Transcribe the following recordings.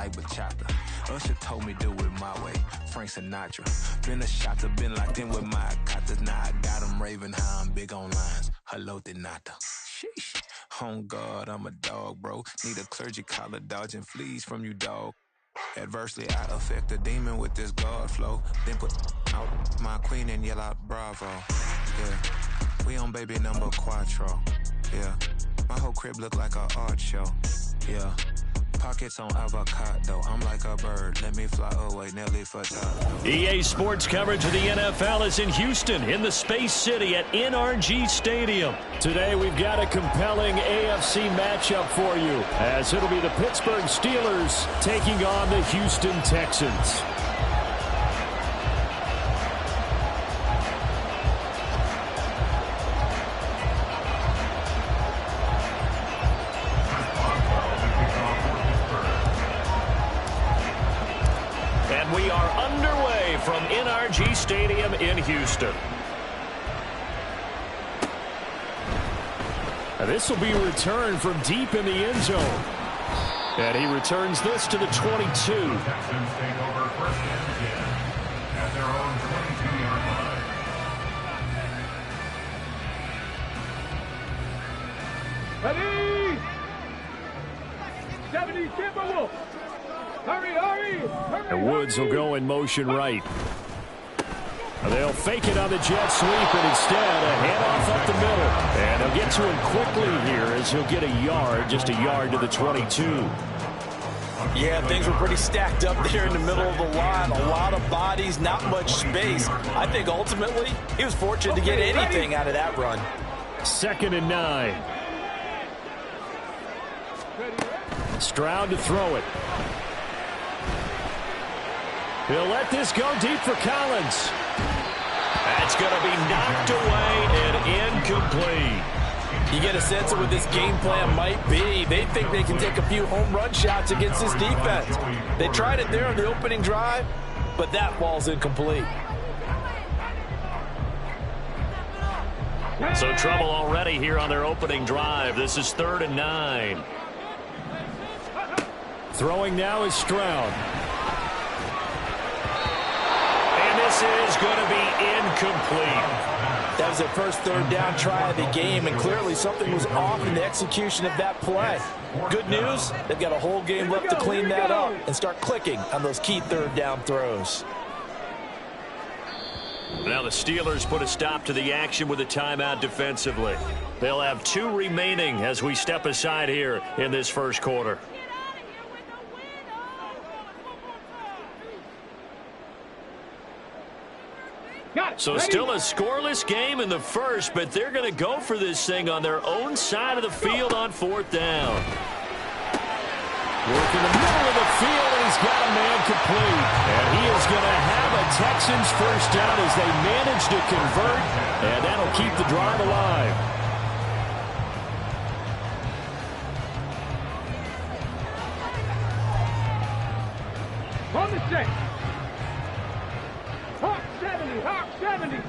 like bachata. Usher told me do it my way, Frank Sinatra. Been a shotter, been locked in with my cotters. Now I got them raving how I'm big on lines. Hello, Denata. Sheesh. On God, I'm a dog, bro. Need a clergy collar, dodging fleas from you, dog. Adversely, I affect a demon with this God flow. Then put out my queen and yell out bravo. Yeah, we on baby number quattro. Yeah, my whole crib look like a art show. Yeah, pockets on avocado. I'm like a bird. Let me fly away, Nelly Furtado. EA Sports coverage of the NFL is in Houston, in the Space City at NRG Stadium. Today we've got a compelling AFC matchup for you, as it'll be the Pittsburgh Steelers taking on the Houston Texans. And we are underway from NRG Stadium in Houston. This will be a return from deep in the end zone. And he returns this to the 22. Texans take over first and 10 at their own 22-yard line. Ready? 70 Timberwolves. Hurry, hurry, hurry. And Woods will go in motion right. They'll fake it on the jet sweep, and instead a handoff up the middle. And they'll get to him quickly here as he'll get a yard, just a yard to the 22. Yeah, things were pretty stacked up there in the middle of the line. A lot of bodies, not much space. I think ultimately he was fortunate to get anything out of that run. 2nd and 9. Stroud to throw it. He'll let this go deep for Collins. That's going to be knocked away and incomplete. You get a sense of what this game plan might be. They think they can take a few home run shots against this defense. They tried it there on the opening drive, but that ball's incomplete. So trouble already here on their opening drive. This is 3rd and 9. Throwing now is Stroud. And this is going to be incomplete. That was their first 3rd down try of the game, and clearly something was off in the execution of that play. Good news, they've got a whole game left to clean that up and start clicking on those key 3rd down throws. Now the Steelers put a stop to the action with a timeout defensively. They'll have 2 remaining as we step aside here in this first quarter. So still a scoreless game in the first, but they're going to go for this thing on their own side of the field on 4th down. Work in the middle of the field, and he's got a man complete. And he is going to have a Texans first down as they manage to convert, and that'll keep the drive alive. On the check. Hawk 70, Hawk 70.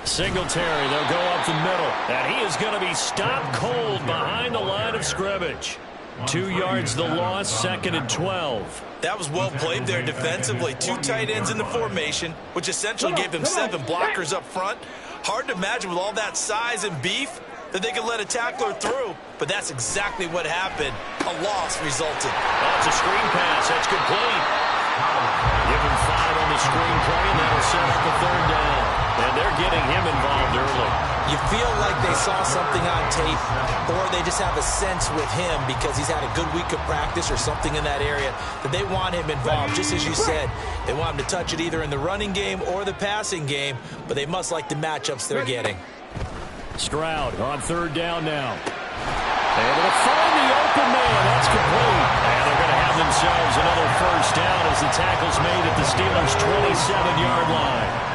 Singletary, they'll go up the middle. And he is going to be stopped cold behind the line of scrimmage. 2 yards the loss, 2nd and 12. That was well played there defensively. 2 tight ends in the formation, which essentially gave them 7 blockers up front. Hard to imagine with all that size and beef that they could let a tackler through, but that's exactly what happened. A loss resulted. That's a screen pass. That's complete. Give him 5 on the screen play, and that'll set up a 3rd down. And they're getting him involved early. You feel like they saw something on tape, or they just have a sense with him because he's had a good week of practice or something in that area that they want him involved. Just as you said, they want him to touch it either in the running game or the passing game, but they must like the matchups they're getting. Stroud on 3rd down now. Able to find the open man. That's complete. And they're going to have themselves another first down as the tackle's made at the Steelers' 27-yard line.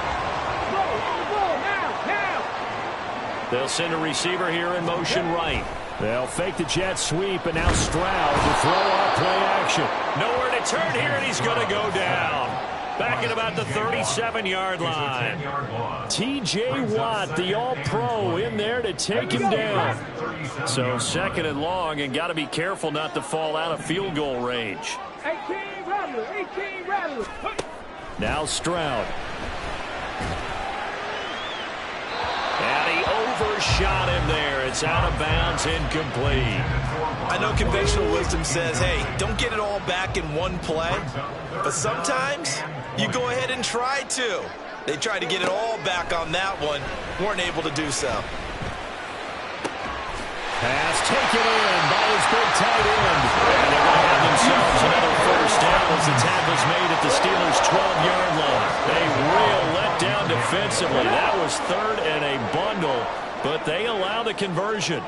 They'll send a receiver here in motion right. They'll fake the jet sweep, and now Stroud to throw off play action. Nowhere to turn here, and he's going to go down. back at about the 37-yard line. T.J. Watt, the All-Pro, in there to take him down. So 2nd and long, and got to be careful not to fall out of field goal range. 18 rattlers, 18 rattlers. Now Stroud. And he overshot him there. It's out of bounds, incomplete. I know conventional wisdom says, hey, don't get it all back in one play. But sometimes you go ahead and try to. They tried to get it all back on that one. Weren't able to do so. Pass taken in by his big tight end. And they're going to have themselves another first down as the tackle's made at the Steelers' 12-yard line. A real letdown defensively. That was 3rd and a bundle, but they allow the conversion.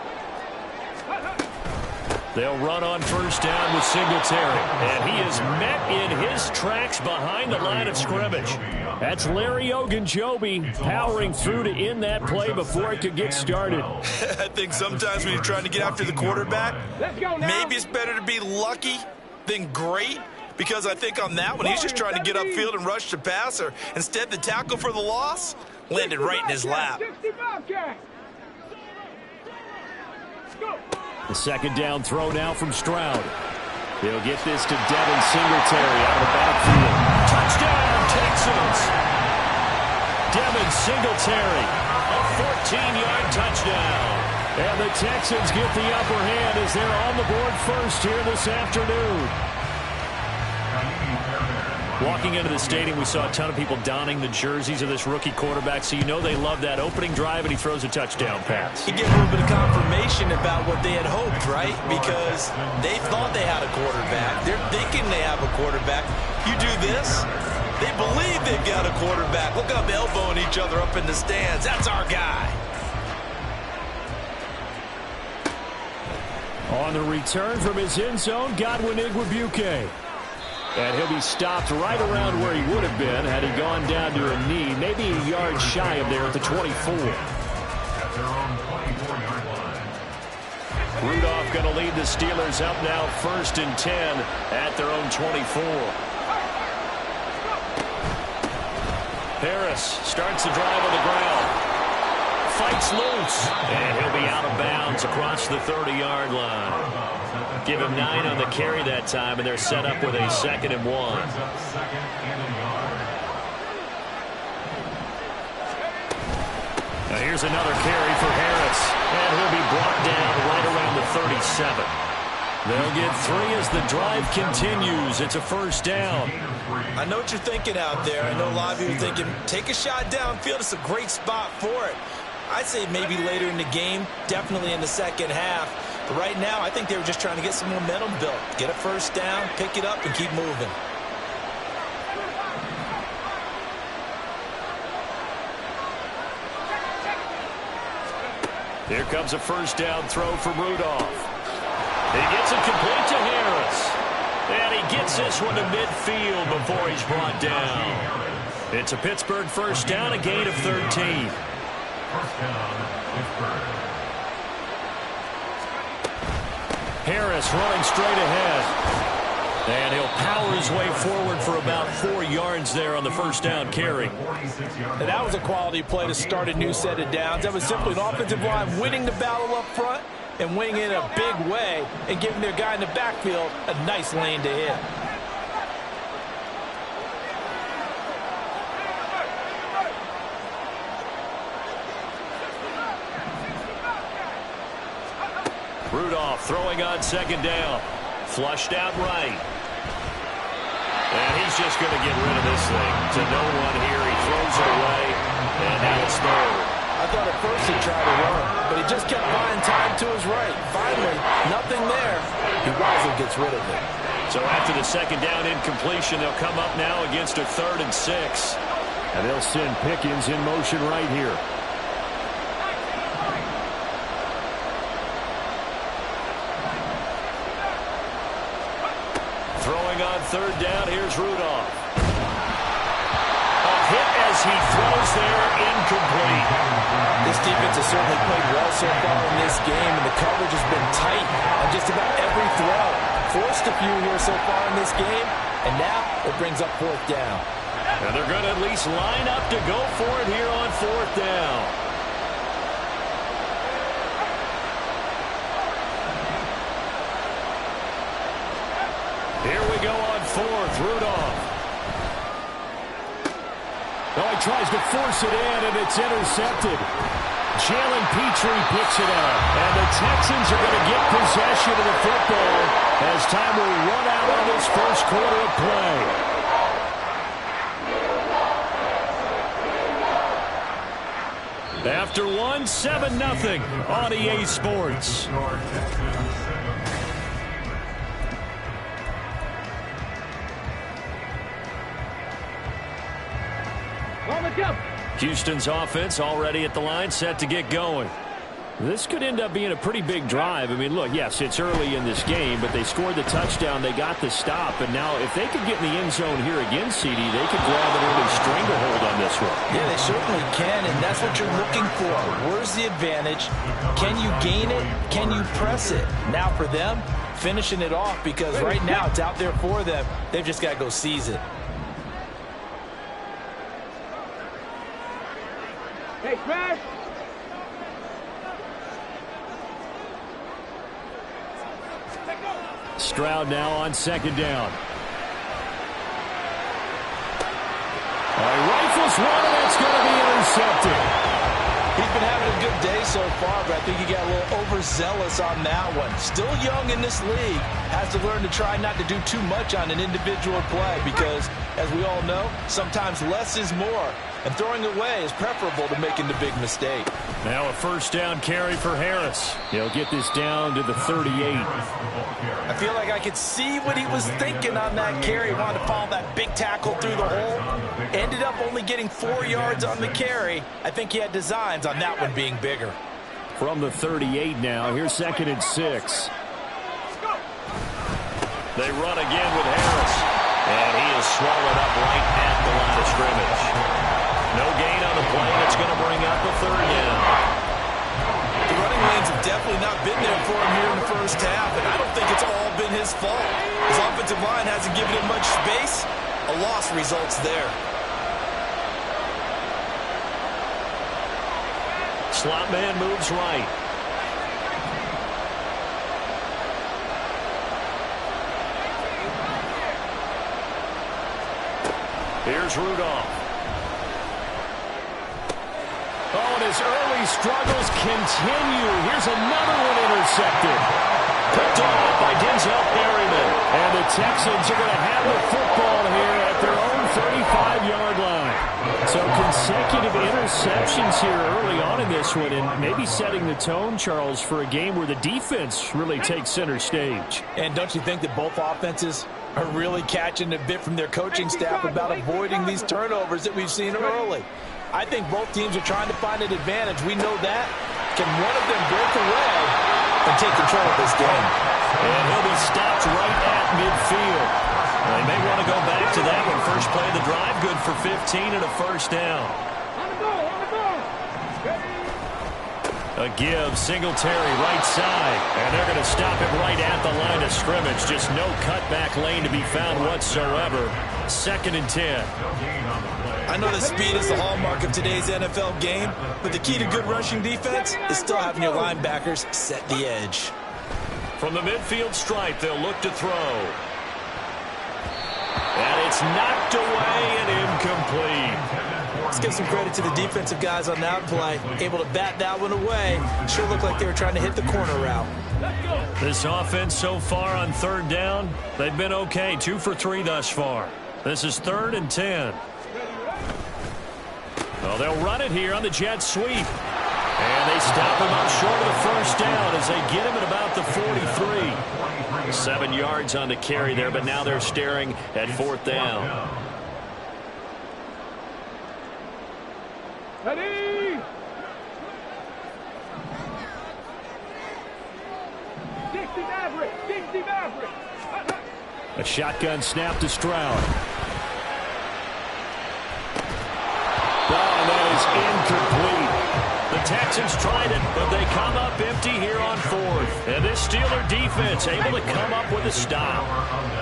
They'll run on first down with Singletary. And he is met in his tracks behind the line of scrimmage. That's Larry Ogunjobi powering through to end that play before it could get started. I think sometimes when you're trying to get after the quarterback, maybe it's better to be lucky than great. Because I think on that one, he's just trying to get upfield and rush the passer. Instead, the tackle for the loss landed right in his lap. The second down throw now from Stroud. They'll get this to Devin Singletary out of the backfield. Touchdown, Texans! Devin Singletary, a 14-yard touchdown. And the Texans get the upper hand as they're on the board first here this afternoon. Walking into the stadium, we saw a ton of people donning the jerseys of this rookie quarterback, so you know they love that opening drive, and he throws a touchdown pass. You get a little bit of confirmation about what they had hoped, right? Because they thought they had a quarterback. They're thinking they have a quarterback. You do this, they believe they've got a quarterback. Look up, elbowing each other up in the stands. That's our guy. On the return from his end zone, Godwin Igwebuike. And he'll be stopped right around where he would have been had he gone down to a knee, maybe a yard shy of there at the 24. Rudolph going to lead the Steelers up now 1st and 10 at their own 24. Harris starts the drive on the ground. Fights loose. And he'll be out of bounds across the 30-yard line. Give him 9 on the carry that time, and they're set up with a 2nd and 1. Now here's another carry for Harris, and he'll be brought down right around the 37. They'll get 3 as the drive continues. It's a first down. I know what you're thinking out there. I know a lot of you are thinking, take a shot downfield. It's a great spot for it. I'd say maybe later in the game, definitely in the second half. But right now, I think they were just trying to get some momentum built. Get a first down, pick it up, and keep moving. Here comes a first down throw from Rudolph. He gets it complete to Harris. And he gets this one to midfield before he's brought down. It's a Pittsburgh first down, a gain of 13. First down, Pittsburgh. Harris running straight ahead. And he'll power his way forward for about 4 yards there on the first down carry. And that was a quality play to start a new set of downs. That was simply an offensive line winning the battle up front and winning it in a big way and giving their guy in the backfield a nice lane to hit. Rudolph throwing on second down. Flushed out right. And he's just going to get rid of this thing. To no one here. He throws it away. And now it's third. I thought at first he tried to run, but he just kept buying time to his right. Finally, nothing there. He wisely gets rid of it. So after the second down incompletion, they'll come up now against a 3rd and 6. And they'll send Pickens in motion right here. Throwing on third down, here's Rudolph. A hit as he throws there, incomplete. This defense has certainly played well so far in this game, and the coverage has been tight on just about every throw. Forced a few here so far in this game, and now it brings up 4th down. And they're going to at least line up to go for it here on 4th down. Here we go on 4th. Rudolph. Oh, he tries to force it in, and it's intercepted. Jalen Petrie picks it up. And the Texans are going to get possession of the football as time will run out on this first quarter of play. After 1, 7-0 on EA Sports. Houston's offense already at the line, set to get going. This could end up being a pretty big drive. I mean, look, yes, it's early in this game, but they scored the touchdown, they got the stop, and now if they could get in the end zone here again, CD, they could grab an early stranglehold on this one. Yeah, they certainly can, and that's what you're looking for. Where's the advantage? Can you gain it? Can you press it? Now for them, finishing it off, because right now it's out there for them. They've just got to go seize it. Hey, Crash! Stroud now on 2nd down. He rifles one, and that's going to be intercepted. He's been having a good day so far, but I think he got a little overzealous on that one. Still young in this league. Has to learn to try not to do too much on an individual play because, as we all know, sometimes less is more. And throwing away is preferable to making the big mistake. Now a 1st down carry for Harris. He'll get this down to the 38. I feel like I could see what he was thinking on that carry. He wanted to follow that big tackle through the hole. Ended up only getting 4 yards on the carry. I think he had designs on that one being bigger. From the 38 now, here's 2nd and 6. They run again with Harris. And he is swallowed up right at the line of scrimmage. No gain on the play, and it's going to bring up a 3rd down. The running lanes have definitely not been there for him here in the first half, and I don't think it's all been his fault. His offensive line hasn't given him much space. A loss results there. Slot man moves right. Here's Rudolph. Oh, and his early struggles continue. Here's another one intercepted. Picked off by Denzel Perryman. And the Texans are going to have the football here at their own 35-yard line. So consecutive interceptions here early on in this one, and maybe setting the tone, Charles, for a game where the defense really takes center stage. And don't you think that both offenses are really catching a bit from their coaching staff about avoiding these turnovers that we've seen early? I think both teams are trying to find an advantage. We know that. Can one of them break away and take control of this game? And he'll be stopped right at midfield. They may want to go back to that one. First play of the drive, good for 15 and a 1st down. On the ball, on the ball! A give, Singletary right side. And they're going to stop it right at the line of scrimmage. Just no cutback lane to be found whatsoever. 2nd and 10. I know that speed is the hallmark of today's NFL game, but the key to good rushing defense is still having your linebackers set the edge. From the midfield stripe, they'll look to throw. And it's knocked away and incomplete. Let's give some credit to the defensive guys on that play. Able to bat that one away. Sure looked like they were trying to hit the corner route. This offense so far on 3rd down, they've been okay. 2 for 3 thus far. This is 3rd and 10. Well, they'll run it here on the jet sweep. And they stop him up short of the 1st down as they get him at about the 43. 7 yards on the carry there, but now they're staring at 4th down. Ready! Dixie Maverick! Dixie Maverick! A shotgun snap to Stroud. Incomplete. The Texans tried it, but they come up empty here on 4th. And this Steeler defense able to come up with a stop.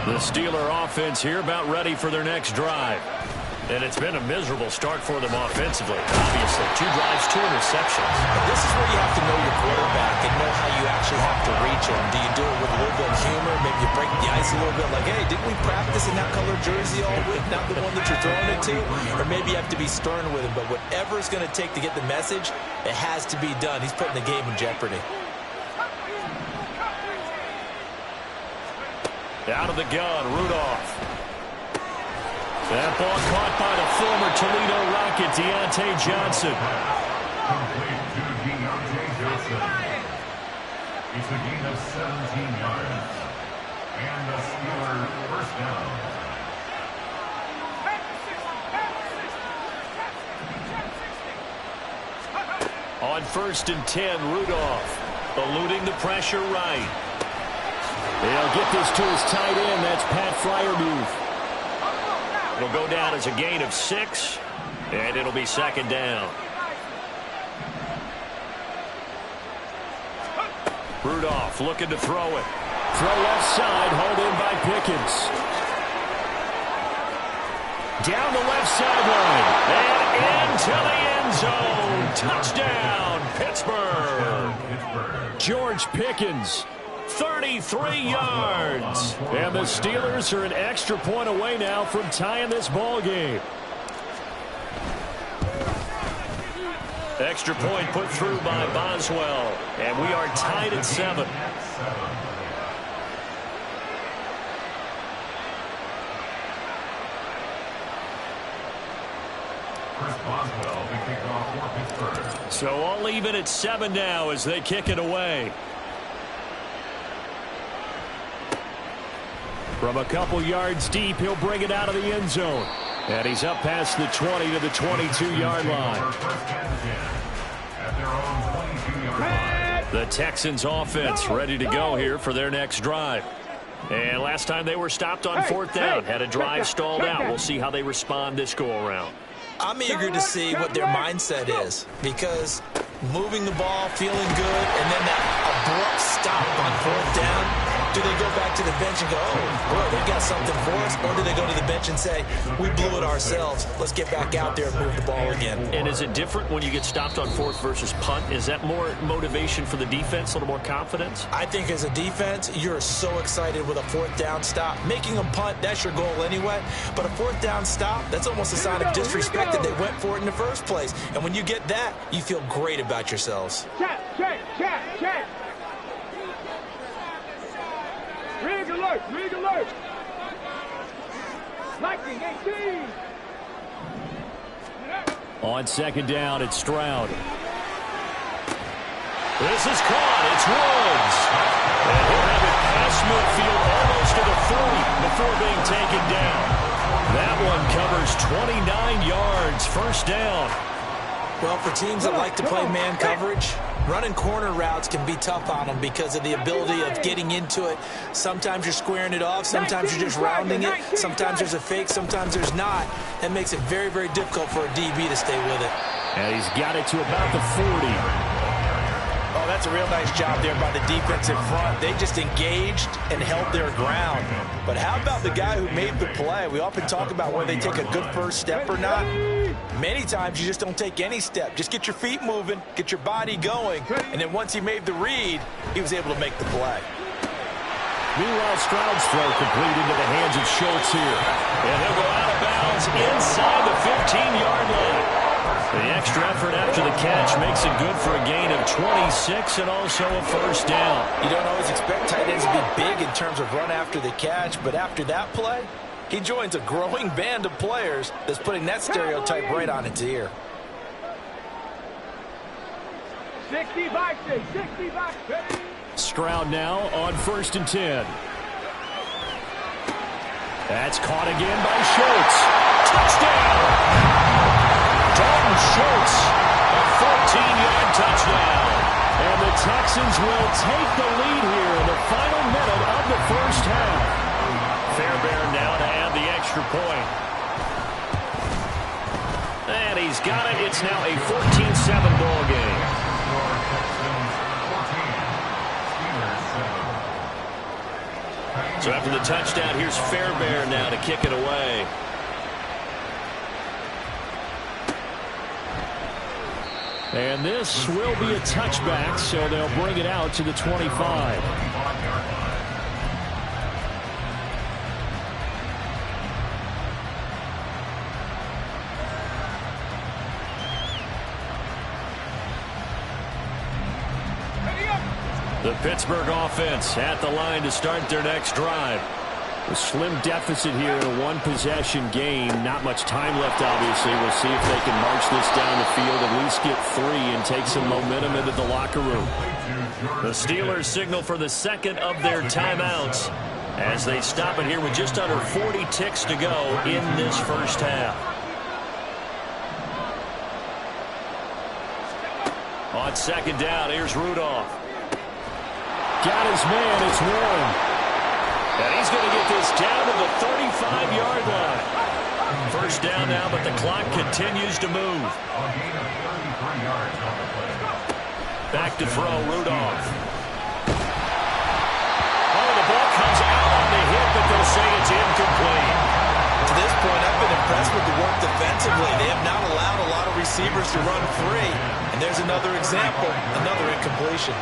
The Steeler offense here about ready for their next drive. And it's been a miserable start for them offensively. Obviously, 2 drives, 2 interceptions. This is where you have to know your quarterback and know how you actually have to reach him. Do you do it with a little bit of humor? Maybe you break the ice a little bit like, hey, didn't we practice in that color jersey all week? Not the one that you're throwing it to? Or maybe you have to be stern with him. But whatever it's going to take to get the message, it has to be done. He's putting the game in jeopardy. Out of the gun, Rudolph. That ball caught by the former Toledo Rocket, Deontay Johnson. Complete to Deontay Johnson. It's a gain of 17 yards. And the Steelers first down. On 1st and 10, Rudolph eluding the pressure right. They'll get this to his tight end. That's Pat Freiermuth. It'll go down as a gain of 6, and it'll be 2nd down. Rudolph looking to throw it. Throw left side, hauled in by Pickens. Down the left sideline, and into the end zone. Touchdown, Pittsburgh. George Pickens. 33 yards. And the Steelers are an extra point away now from tying this ball game. Extra point put through by Boswell. And we are tied at 7. Boswell, the kickoff for Pittsburgh. So all even at 7 now as they kick it away. From a couple yards deep, he'll bring it out of the end zone. And he's up past the 20 to the 22-yard line. The Texans offense ready to go here for their next drive. And last time they were stopped on 4th down, had a drive stalled out. We'll see how they respond this go-around. I'm eager to see what their mindset is, because moving the ball, feeling good, and then that abrupt stop on 4th down, do they go back to the bench and go, oh, boy, they got something for us? Or do they go to the bench and say, we blew it ourselves. Let's get back out there and move the ball again. And is it different when you get stopped on 4th versus punt? Is that more motivation for the defense, a little more confidence? I think as a defense, you're so excited with a 4th down stop. Making them punt, that's your goal anyway. But a 4th down stop, that's almost a sign of disrespect that they went for it in the first place. And when you get that, you feel great about yourselves. Check. Rig alert. Lightning 18. On 2nd down, it's Stroud. This is caught. It's Woods. And he'll have it past midfield almost to the 40 before being taken down. That one covers 29 yards. First down. Well, for teams that like to play man coverage, running corner routes can be tough on them because of the ability of getting into it. Sometimes you're squaring it off. Sometimes you're just rounding it. Sometimes there's a fake. Sometimes there's not. That makes it very, very difficult for a DB to stay with it. And he's got it to about the 40. Oh, that's a real nice job there by the defense in front. They just engaged and held their ground. But how about the guy who made the play? We often talk about whether they take a good first step or not. Many times you just don't take any step. Just get your feet moving, get your body going, and then once he made the read, he was able to make the play. Meanwhile, Stroud's throw complete into the hands of Schultz here. And he'll go out of bounds inside the 15-yard line. The extra effort after the catch makes it good for a gain of 26 and also a first down. You don't always expect tight ends to be big in terms of run after the catch, but after that play, he joins a growing band of players that's putting that stereotype right on its ear. 60 boxes. Stroud now on 1st and 10. That's caught again by Schultz. Touchdown! Dalton Schultz, a 14-yard touchdown. And the Texans will take the lead here in the final minute of the first half. Fairbairn now to add the extra point. And he's got it. It's now a 14-7 ball game. So after the touchdown, here's Fairbairn now to kick it away. And this will be a touchback, so they'll bring it out to the 25. The Pittsburgh offense at the line to start their next drive. A slim deficit here in a one-possession game. Not much time left, obviously. We'll see if they can march this down the field, at least get 3 and take some momentum into the locker room. The Steelers signal for the second of their timeouts as they stop it here with just under 40 ticks to go in this first half. On second down, here's Rudolph. Got his man, it's Warren. And he's going to get this down to the 35-yard line. First down now, but the clock continues to move. Back to throw, Rudolph. Oh, the ball comes out on the hit, but they'll say it's incomplete. To this point, I've been impressed with the work defensively. They have not allowed a lot of receivers to run free. And there's another example, another incompletion.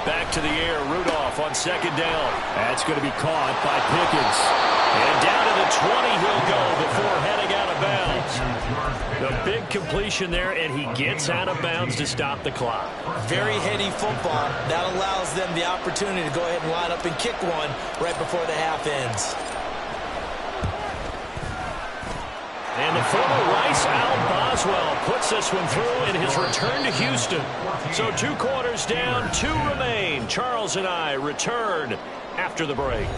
Back to the air, Rudolph on second down. That's going to be caught by Pickens. And down to the 20 he'll go before heading out of bounds. The big completion there, and he gets out of bounds to stop the clock. Very heady football. That allows them the opportunity to go ahead and line up and kick one right before the half ends. And the former Rice Al Boswell puts this one through in his return to Houston. So 2 quarters down, 2 remain. Charles and I return after the break.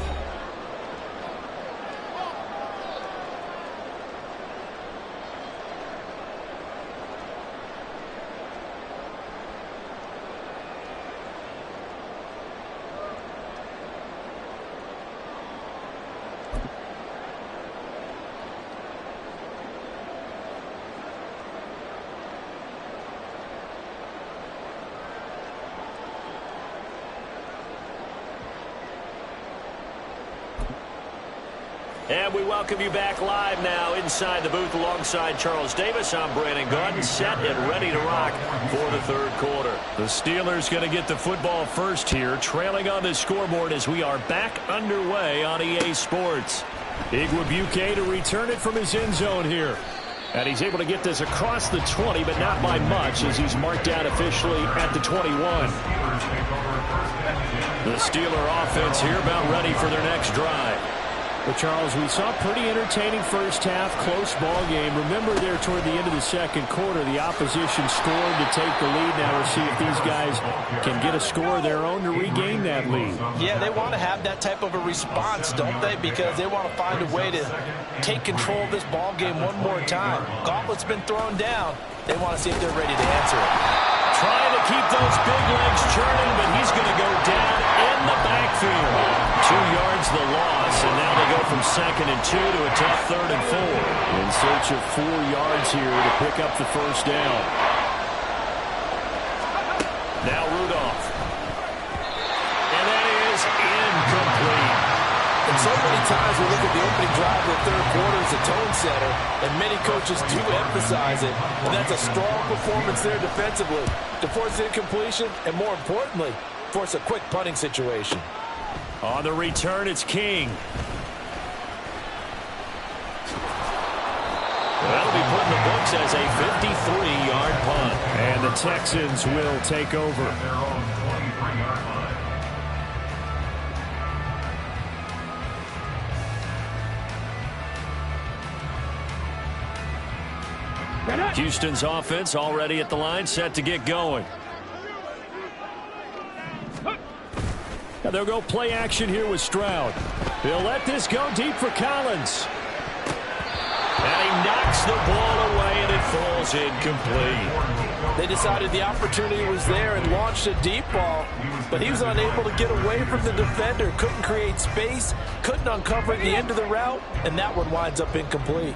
And we welcome you back live now inside the booth alongside Charles Davis. I'm Brandon Gaudin, set and ready to rock for the third quarter. The Steelers going to get the football first here, trailing on the scoreboard as we are back underway on EA Sports. Igwebuike to return it from his end zone here. And he's able to get this across the 20, but not by much as he's marked out officially at the 21. The Steeler offense here about ready for their next drive. But, Charles, we saw a pretty entertaining first half, close ball game. Remember there toward the end of the second quarter, the opposition scored to take the lead. Now we'll see if these guys can get a score of their own to regain that lead. Yeah, they want to have that type of a response, don't they? Because they want to find a way to take control of this ball game one more time. Gauntlet's been thrown down. They want to see if they're ready to answer it. Trying to keep those big legs churning, but he's going to go down in the backfield. 2 yards the loss, and now they go from 2nd and 2 to a tough 3rd and 4. In search of 4 yards here to pick up the first down. Now Rudolph. And that is incomplete. And so many times we look at the opening drive of the third quarter as a tone setter, and many coaches do emphasize it, and that's a strong performance there defensively to force incompletion and, more importantly, force a quick punting situation. On the return, it's King. That'll be put in the books as a 53-yard punt. And the Texans will take over. Houston's offense already at the line, set to get going. Now they'll go play action here with Stroud. They'll let this go deep for Collins. And he knocks the ball away, and it falls incomplete. They decided the opportunity was there and launched a deep ball, but he was unable to get away from the defender. Couldn't create space, couldn't uncover at the end of the route, and that one winds up incomplete.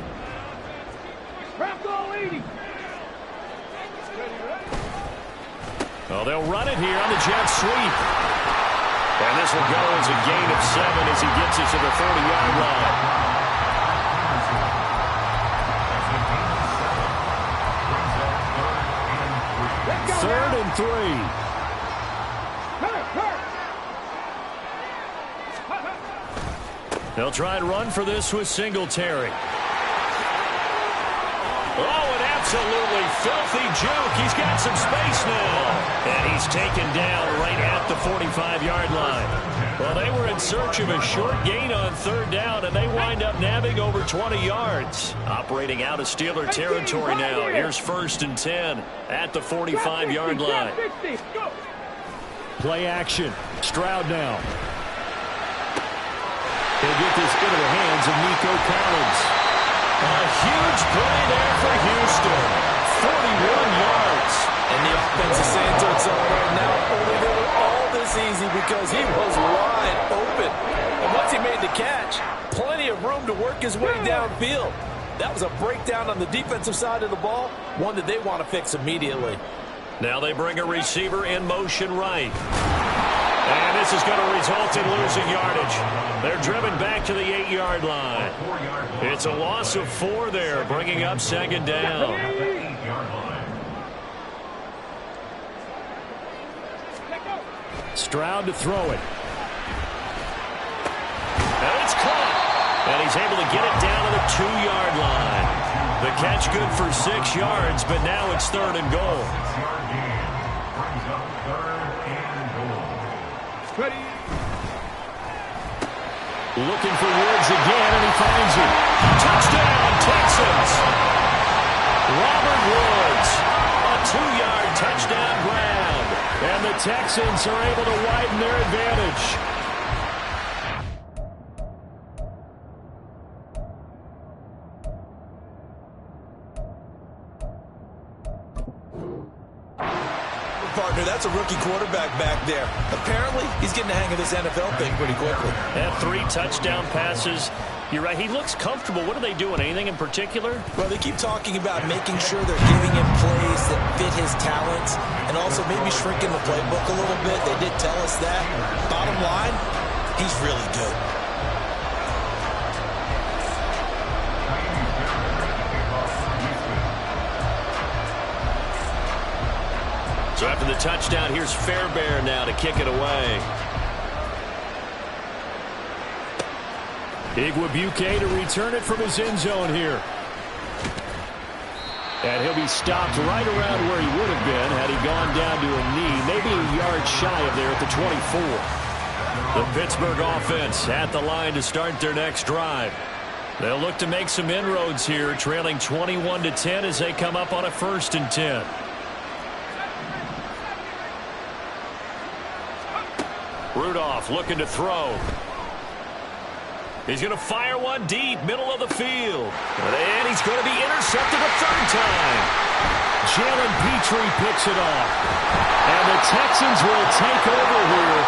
Well, they'll run it here on the jet sweep. And this will go as a gain of 7 as he gets it to the 30-yard line. They'll try and run for this with Singletary. Oh, an absolutely filthy juke. He's got some space now. And he's taken down right at the 45-yard line. Well, they were in search of a short gain on third down, and they wind up nabbing over 20 yards. Operating out of Steeler territory now. Here's 1st and 10 at the 45-yard line. Play action. Stroud now. He'll get this into the hands of Nico Collins. A huge play there for Houston. 41 yards. And the offense is saying to itself right now, only they were all this easy because he was wide open. And once he made the catch, plenty of room to work his way downfield. That was a breakdown on the defensive side of the ball, one that they want to fix immediately. Now they bring a receiver in motion right. And this is going to result in losing yardage. They're driven back to the 8-yard line. It's a loss of 4 there, bringing up 2nd down. Stroud to throw it. And it's caught. And he's able to get it down to the 2-yard line. The catch good for 6 yards, but now it's 3rd and goal. Ready. Looking for Woods again, and he finds it. Touchdown, Texans! Robert Woods, a 2-yard touchdown grab. And the Texans are able to widen their advantage. Partner, that's a rookie quarterback back there. Apparently, he's getting the hang of this NFL thing pretty quickly. Had 3 touchdown passes. You're right, he looks comfortable. What are they doing? Anything in particular? Well, they keep talking about making sure they're giving him plays that fit his talents and also maybe shrinking the playbook a little bit. They did tell us that. Bottom line, he's really good. So after the touchdown, here's Fairbairn now to kick it away. Igwebuike to return it from his end zone here. And he'll be stopped right around where he would have been had he gone down to a knee, maybe a yard shy of there at the 24. The Pittsburgh offense at the line to start their next drive. They'll look to make some inroads here, trailing 21-10 as they come up on a 1st and 10. Rudolph looking to throw. He's going to fire one deep, middle of the field. And he's going to be intercepted a 3rd time. Jalen Petrie picks it off. And the Texans will take over here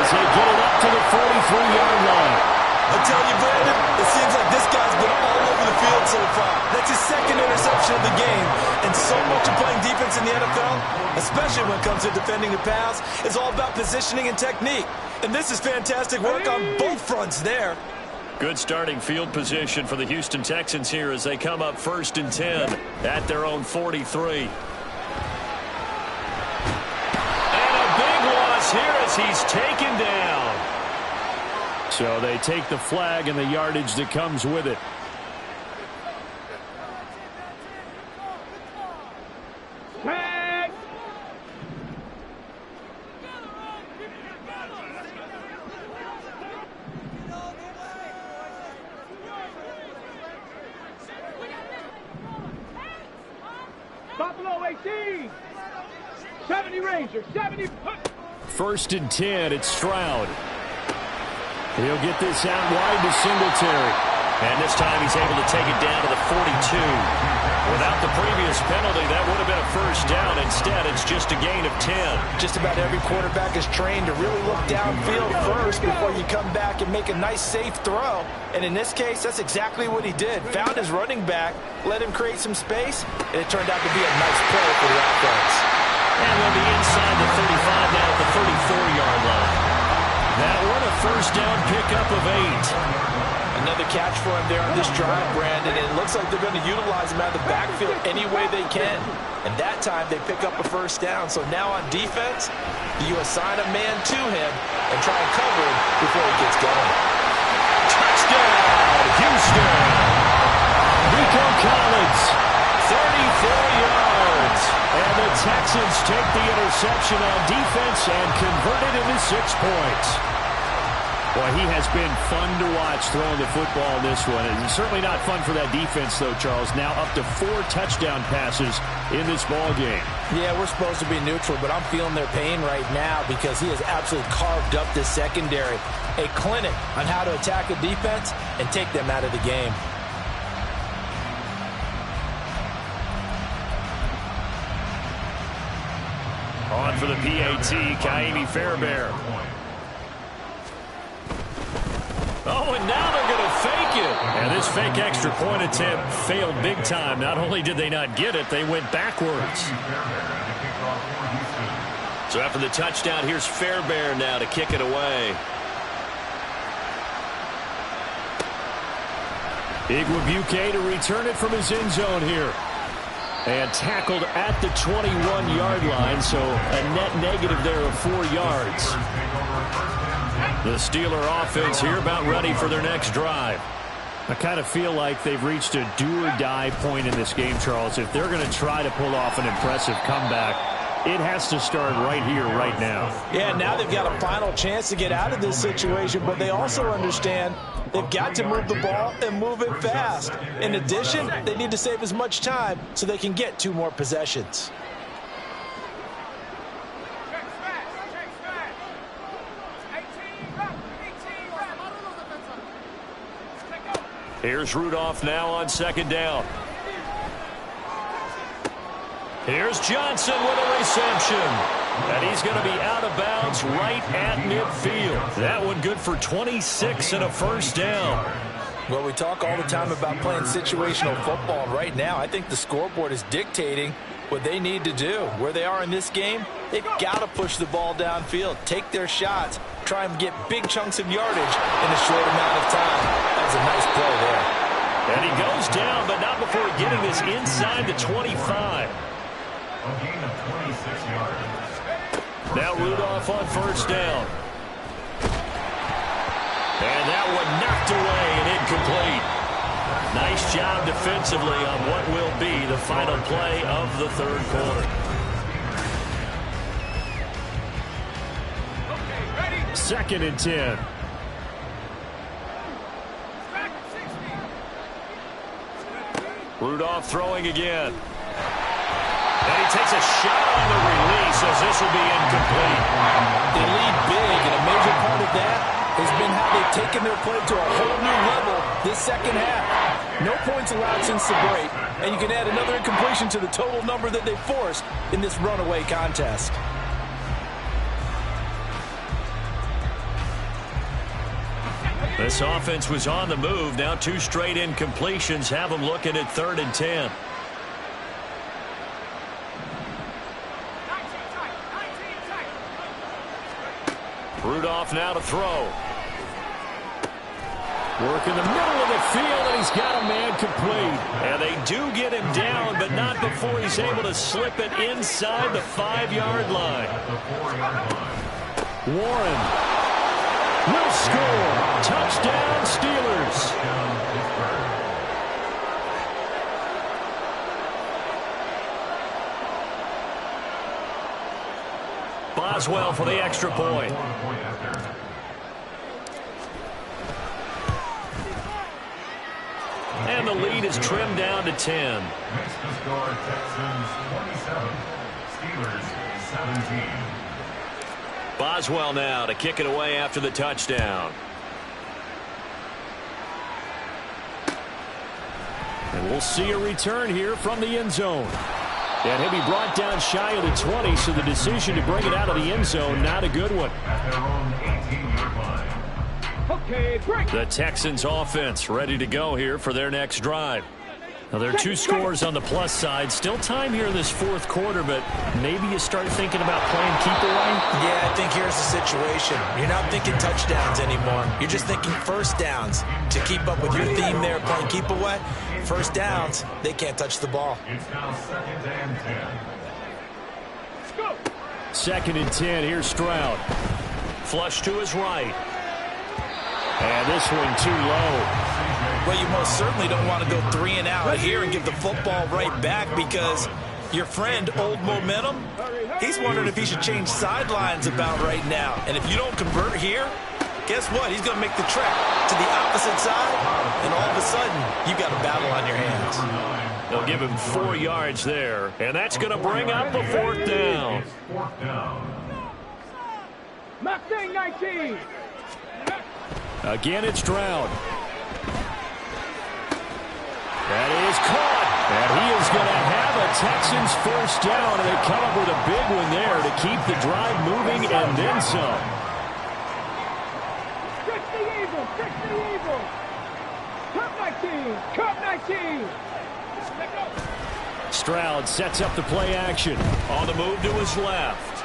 as they get it up to the 43-yard line. I tell you, Brandon, it seems like this guy's been all over the field so far. That's his 2nd interception of the game. And so much of playing defense in the NFL, especially when it comes to defending the pass, is all about positioning and technique. And this is fantastic work on both fronts there. Good starting field position for the Houston Texans here as they come up 1st and 10 at their own 43. And a big loss here as he's taken down. So they take the flag and the yardage that comes with it. Tag. Buffalo 18. 70 Rangers. 70. 1st and 10, it's Stroud. He'll get this out wide to Singletary. And this time he's able to take it down to the 42. Without the previous penalty, that would have been a 1st down. Instead, it's just a gain of 10. Just about every quarterback is trained to really look downfield first before you come back and make a nice, safe throw. And in this case, that's exactly what he did. Found his running back, let him create some space, and it turned out to be a nice play for the offense. And we'll be inside the 35 now at the 34-yard line. That one a 1st down pickup of 8. And Another catch for him there on this drive, Brandon. And it looks like they're going to utilize him out of the backfield any way they can. And that time they pick up a first down. So now on defense, you assign a man to him and try and cover him before he gets going. Touchdown, Houston. Nico Collins, 34 yards. And the Texans take the interception on defense and convert it into 6 points. Boy, he has been fun to watch throwing the football in this one. It's certainly not fun for that defense, though, Charles. Now up to 4 touchdown passes in this ball game. Yeah, we're supposed to be neutral, but I'm feeling their pain right now because he has absolutely carved up this secondary. A clinic on how to attack a defense and take them out of the game. On for the PAT, Kaimi Fairbairn. Oh, and now they're going to fake it. And this fake extra point attempt failed big time. Not only did they not get it, they went backwards. So after the touchdown, here's Fairbairn now to kick it away. Igwebuike to return it from his end zone here. And tackled at the 21-yard line, so a net negative there of 4 yards. The Steeler offense here about ready for their next drive. I kind of feel like they've reached a do-or-die point in this game, Charles. If they're going to try to pull off an impressive comeback, it has to start right here, right now. Yeah, now they've got a final chance to get out of this situation, but they also understand they've got to move the ball and move it fast. In addition, they need to save as much time so they can get 2 more possessions. Here's Rudolph now on 2nd down. Here's Johnson with a reception. And he's going to be out of bounds right at midfield. That one good for 26 and a first down. Well, we talk all the time about playing situational football. Right now, I think the scoreboard is dictating what they need to do. Where they are in this game, they've got to push the ball downfield, take their shots, try and get big chunks of yardage in a short amount of time. That's a nice play there. And he goes down, but not before getting this inside the 25. A gain of 26 yards. Now Rudolph on 1st down. And that one knocked away and incomplete. Nice job defensively on what will be the final play of the 3rd quarter. Second and 10. Rudolph throwing again. And he takes a shot on the release as this will be incomplete. They lead big, and a major part of that has been how they've taken their play to a whole new level this second half. No points allowed since the break, and you can add another incompletion to the total number that they forced in this runaway contest. This offense was on the move. Now 2 straight incompletions have them looking at 3rd and 10. Rudolph now to throw. Work in the middle of the field, and he's got a man complete. And they do get him down, but not before he's able to slip it inside the 5-yard line. Warren will score. Touchdown, Steelers. Boswell for the extra point. And the lead is trimmed down to 10. Next to score, Texans 27, Steelers 17. Boswell now to kick it away after the touchdown. And we'll see a return here from the end zone. And he'll be brought down shy of the 20, so the decision to bring it out of the end zone, not a good one. At their own 18-yard line. Okay, break. The Texans offense ready to go here for their next drive. Now, there are two scores on the plus side. Still time here in this fourth quarter, but maybe you start thinking about playing keep away? Yeah, I think here's the situation. You're not thinking touchdowns anymore. You're just thinking first downs. To keep up with your theme there, playing keep away, first downs, they can't touch the ball. It's now 2nd and 10. 2nd and 10. Here's Stroud. Flush to his right. And this one too low. Well, you most certainly don't want to go 3 and out here and give the football right back because your friend, Old Momentum, he's wondering if he should change sidelines about right now. And if you don't convert here, guess what? He's going to make the trek to the opposite side, and all of a sudden, you've got a battle on your hands. They'll give him 4 yards there, and that's going to bring up a 4th down. Mustang 19. Again, it's Stroud. That is caught, and he is going to have a Texans first down, and they come up with a big one there to keep the drive moving and then some. Fix the Eagles, fix the Eagles. Cup 19, Cup 19. Stroud sets up the play action. On the move to his left.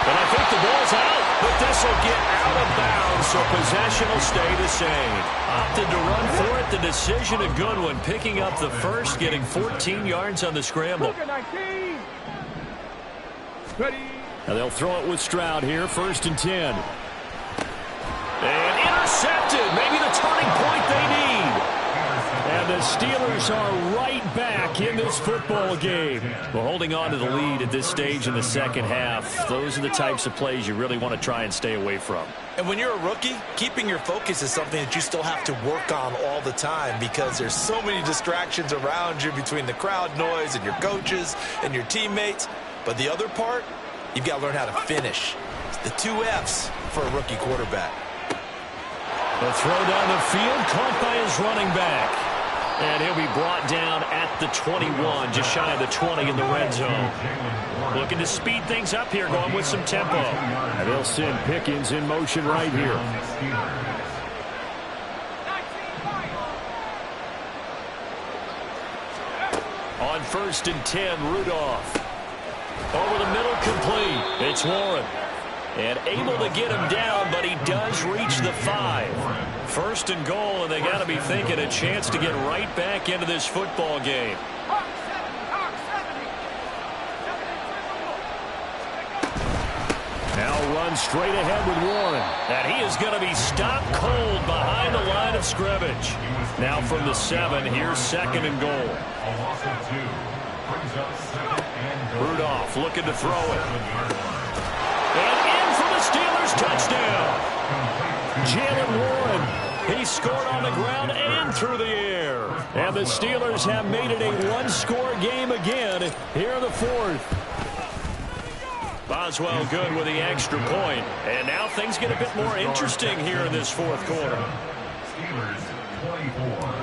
And I think the ball's out, but this will get out of bounds, so possession will stay the same. Opted to run for it. The decision a good one, picking up the first, getting 14 yards on the scramble. Ready. Now they'll throw it with Stroud here, 1st and 10. And intercepted, maybe the turning point they need. And the Steelers are right back in this football game. Well, holding on to the lead at this stage in the second half, those are the types of plays you really want to try and stay away from. And when you're a rookie, keeping your focus is something that you still have to work on all the time because there's so many distractions around you between the crowd noise and your coaches and your teammates. But the other part, you've got to learn how to finish. It's the 2 F's for a rookie quarterback. The throw down the field, caught by his running back. And he'll be brought down at the 21, just shy of the 20 in the red zone. Looking to speed things up here, going with some tempo. And they'll send Pickens in motion right here. On 1st and 10, Rudolph. Over the middle, complete. It's Warren. And able to get him down, but he does reach the 5. 1st and goal, and they got to be thinking a chance to get right back into this football game. Now runs straight ahead with Warren. And he is going to be stopped cold behind the line of scrimmage. Now from the 7, here's 2nd and goal. Rudolph looking to throw it. And in for the Steelers touchdown. Jalen Warren, he scored on the ground and through the air. And the Steelers have made it a one-score game again here in the 4th. Boswell good with the extra point. And now things get a bit more interesting here in this 4th quarter. Steelers 24.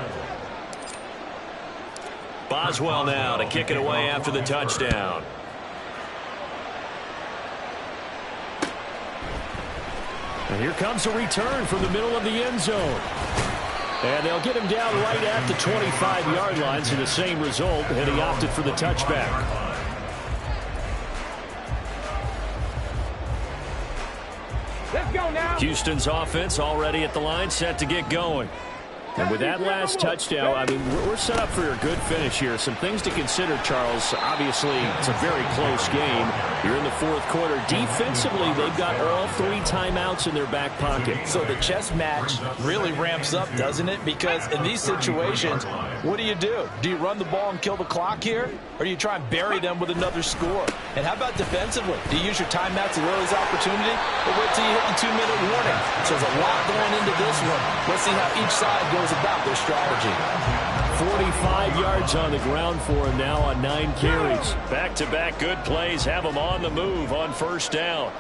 Boswell now to kick it away after the touchdown. And here comes a return from the middle of the end zone. And they'll get him down right at the 25-yard line, so the same result, and he opted for the touchback. Let's go now. Houston's offense already at the line, set to get going. And with that last touchdown, I mean, we're set up for a good finish here. Some things to consider, Charles. Obviously, it's a very close game. You're in the 4th quarter. Defensively, they've got all 3 timeouts in their back pocket. So the chess match really ramps up, doesn't it? Because in these situations, what do? Do you run the ball and kill the clock here? Or do you try and bury them with another score? And how about defensively? Do you use your timeouts at early's opportunity? Or wait till you hit the 2-minute warning? So there's a lot going into this one. Let's see how each side goes about their strategy. 45 yards on the ground for him now on 9 carries. Back-to-back good plays have him on the move on 1st down.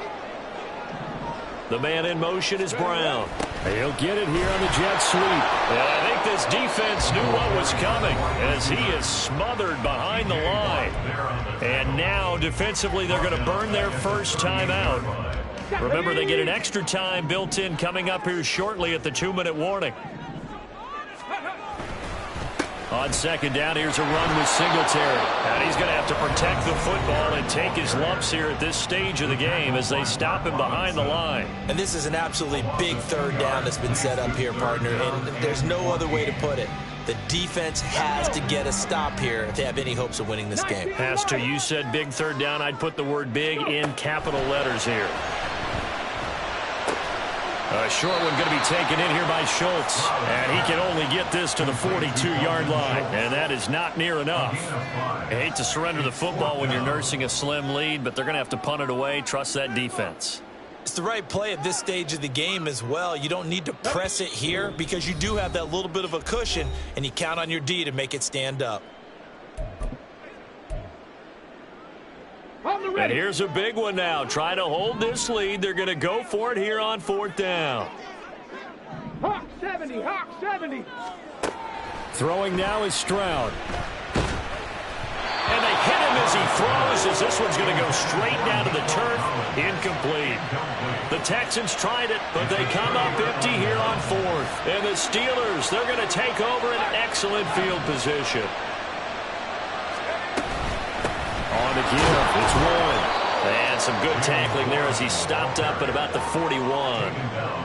The man in motion is Brown. He'll get it here on the jet sweep. And I think this defense knew what was coming as he is smothered behind the line. And now defensively they're going to burn their first time out. Remember, they get an extra time built in coming up here shortly at the 2-minute warning. On second down, here's a run with Singletary. And he's going to have to protect the football and take his lumps here at this stage of the game as they stop him behind the line. And this is an absolutely big third down that's been set up here, partner, and there's no other way to put it. The defense has to get a stop here if they have any hopes of winning this game. Has to. You said big third down. I'd put the word big in capital letters here. A short one going to be taken in here by Schultz. And he can only get this to the 42-yard line. And that is not near enough. I hate to surrender the football when you're nursing a slim lead, but they're going to have to punt it away. Trust that defense. It's the right play at this stage of the game as well. You don't need to press it here because you do have that little bit of a cushion, and you count on your D to make it stand up. And here's a big one now. Trying to hold this lead. They're going to go for it here on fourth down. Hawk 70, Hawk 70. Throwing now is Stroud. And they hit him as he throws, as this one's going to go straight down to the turf. Incomplete. The Texans tried it, but they come up empty here on fourth. And the Steelers, they're going to take over in excellent field position. On the give, it's Warren. And some good tackling there as he stopped up at about the 41.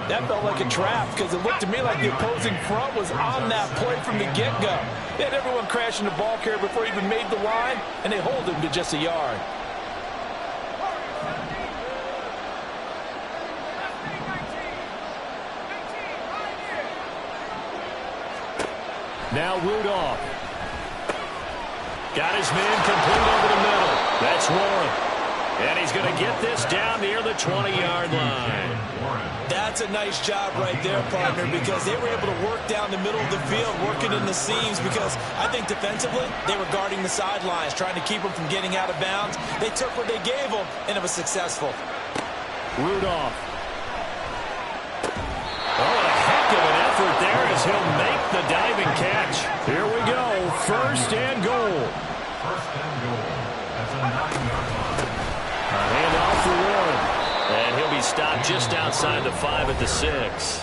That felt like a trap because it looked to me like the opposing front was on that play from the get-go. They had everyone crashing the ball carrier before he even made the line, and they hold him to just a yard. Now Rudolph. Got his man complete over the middle. That's Warren. And he's going to get this down near the 20-yard line. That's a nice job right there, partner, because they were able to work down the middle of the field, working in the seams, because I think defensively they were guarding the sidelines, trying to keep them from getting out of bounds. They took what they gave them, and it was successful. Rudolph. Oh, a heck of an effort there as he'll make the diving catch. Here we go, first and goal. First and goal. That's a 9-yard line. Handoff for Warren. And he'll be stopped just outside the 5 at the 6.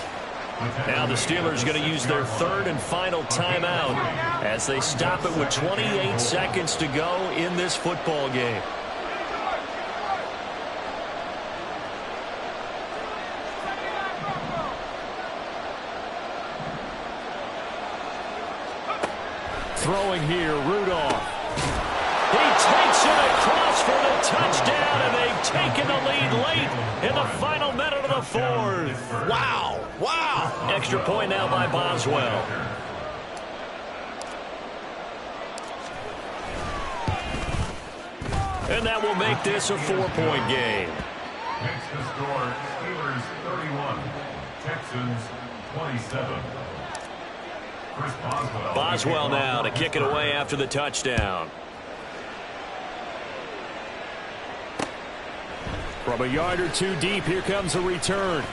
Now the Steelers are going to use their third and final timeout as they stop it with 28 seconds to go in this football game. Throwing here, Rudolph. He takes it across for the touchdown, and they've taken the lead late in the final minute of the fourth. Wow. Wow. Extra point now by Boswell. And that will make this a 4-point game. Makes the score Steelers 31, Texans 27. Chris Boswell. Boswell now to kick it away after the touchdown. From a yard or two deep, here comes a return.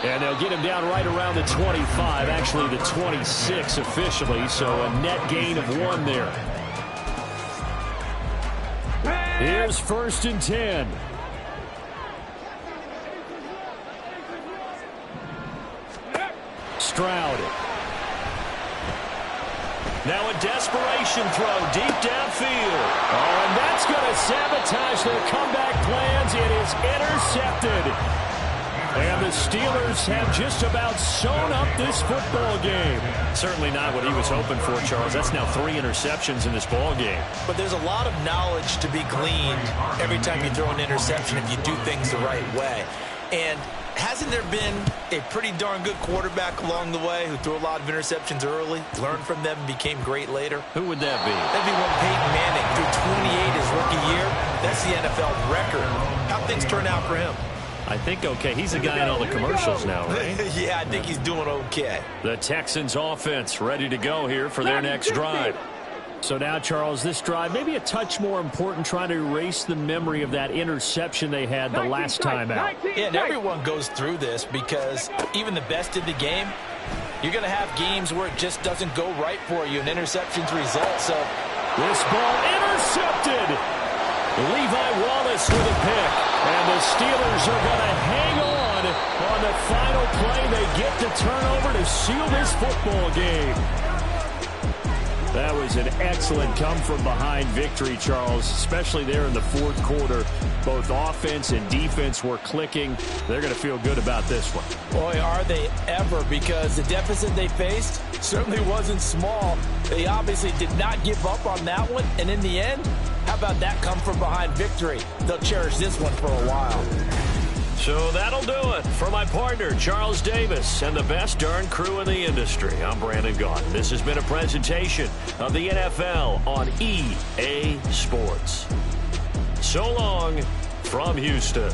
And they'll get him down right around the 25, actually the 26 officially, so a net gain of 1 there. Here's first and 10. Stroud. Now a desperation throw deep downfield. Oh, and that's going to sabotage their comeback plans. It is intercepted. And the Steelers have just about sewn up this football game. Certainly not what he was hoping for, Charles. That's now 3 interceptions in this ball game. But there's a lot of knowledge to be gleaned every time you throw an interception if you do things the right way. And hasn't there been a pretty darn good quarterback along the way who threw a lot of interceptions early, learned from them, and became great later? Who would that be? That'd be one Peyton Manning. Threw 28 his rookie year. That's the NFL record. How'd things turn out for him? I think okay. He's a guy in all the commercials now, right? Yeah, I think he's doing okay. The Texans offense ready to go here for their next drive. So now, Charles, this drive maybe a touch more important, trying to erase the memory of that interception they had the last time out. Yeah, and everyone goes through this because even the best in the game, you're going to have games where it just doesn't go right for you, and interceptions result. So this ball intercepted. Levi Wallace with a pick. And the Steelers are going to hang on the final play. They get the turnover to seal this football game. That was an excellent come-from-behind victory, Charles, especially there in the fourth quarter. Both offense and defense were clicking. They're going to feel good about this one. Boy, are they ever, because the deficit they faced certainly wasn't small. They obviously did not give up on that one, and in the end, how about that come-from-behind victory? They'll cherish this one for a while. So that'll do it for my partner, Charles Davis, and the best darn crew in the industry. I'm Brandon Gaudin. This has been a presentation of the NFL on EA Sports. So long from Houston.